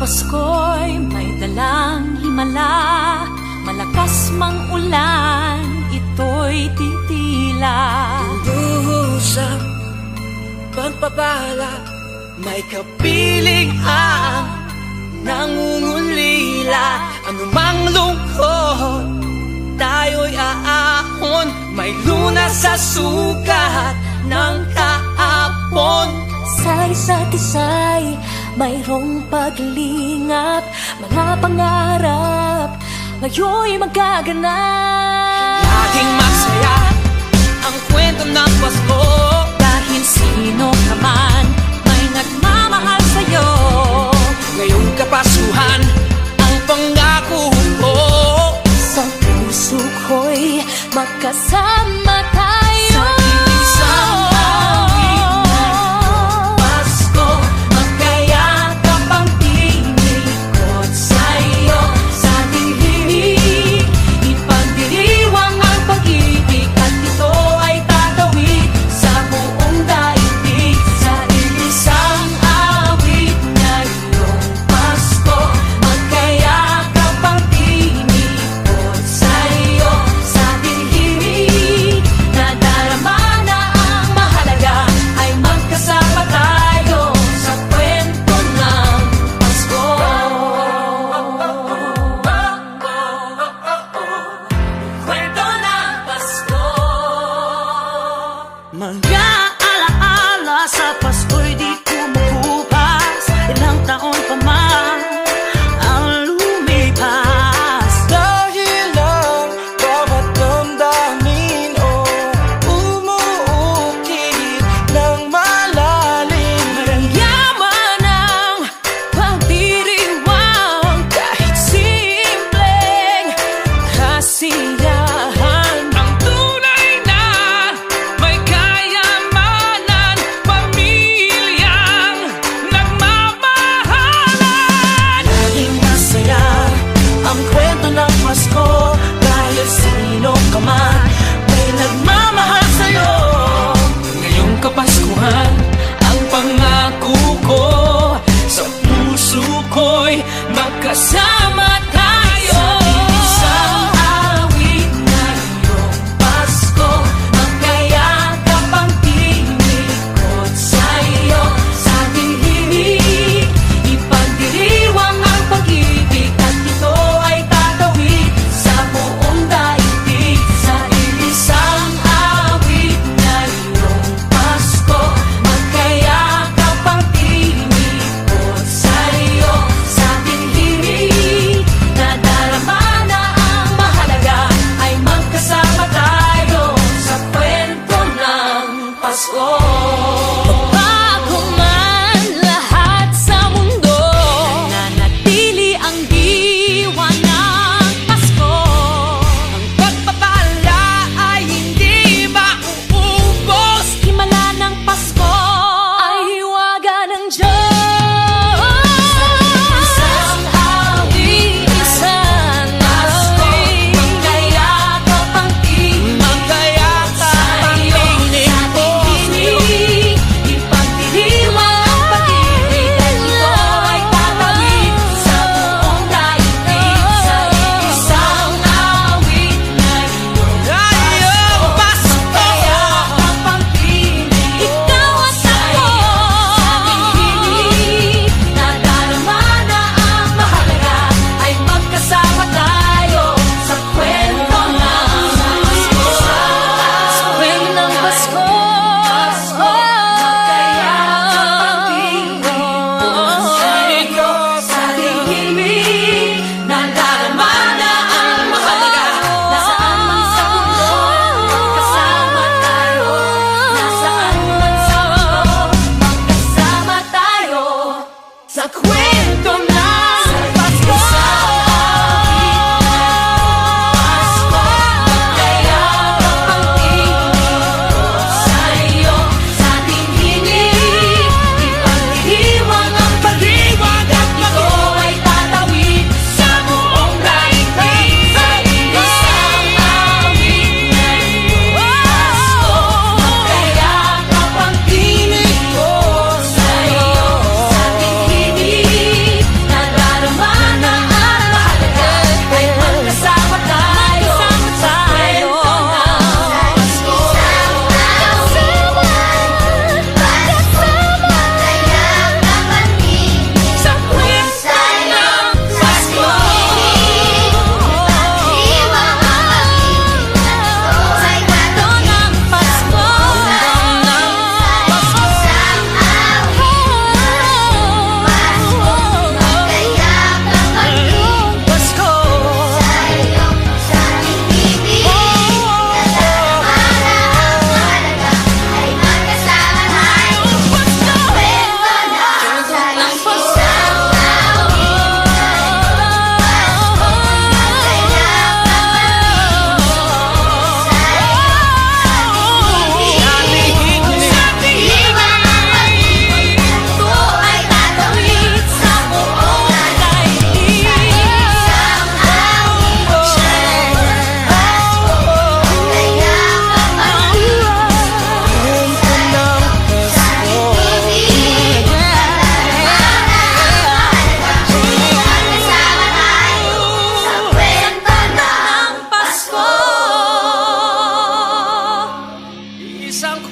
Pasko'y may dalang himala, malakas mang ulan, ito'y titila. Duhusang pagpapala, may kapiling ang nangungulila. Anumang lungkot, tayo'y aahon, may lunas sa sukat ng kahapon. Sa isa't isa'y mayroong paglingap, mga pangarap ngayon'y magaganap. Laging masaya ang kwento ng Pasko, Dahil sino ka man may nagmamahal sa'yo. ngayong kapasuhan ang pangako ko. Sa puso ko'y magkasama tayo. Sa isang awit na Pasko, magkayakap ang tinikot sa'yo. Sa dilig, ipagdiriwang ang pag-ibig, at ito ay tatawid sa buong daigdig. Sa isang awit na iyong Pasko, magkayakap ang tinikot sa'yo. Sa dilig, nadarama na ang mahalaga, ay magkasama tayo sa kwento ng Pasko. Kwento ng Pasko. Mga alaala sa Pasko'y di kumukupas, ilang taon pa man ang lumipas. Dahil ang bawat damdamin umuukit ng malalim. Yaman ang pagdiriwang, kahit simpleng kasiyahan. Ang tunay na may kayamanan, pamilyang nagmamahalan.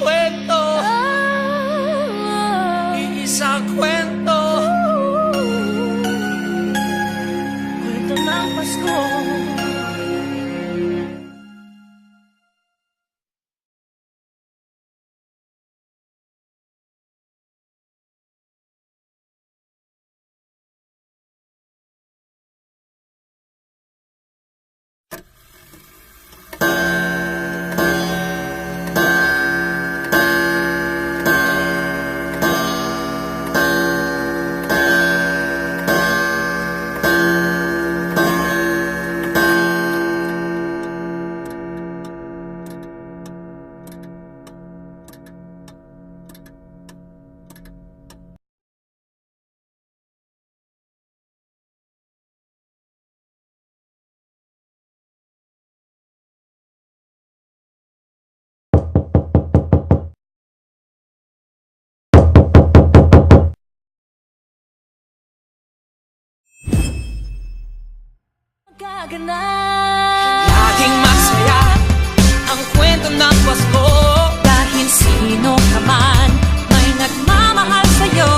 kwento, iisang kwento, Kwento ng Pasko. laging masaya ang kwento ng Pasko. Dahil sino ka man may nagmamahal sa'yo.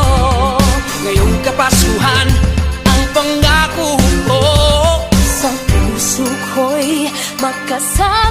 Ngayong Kapaskuhan, ang pangako ko Sa puso ko'y magkasama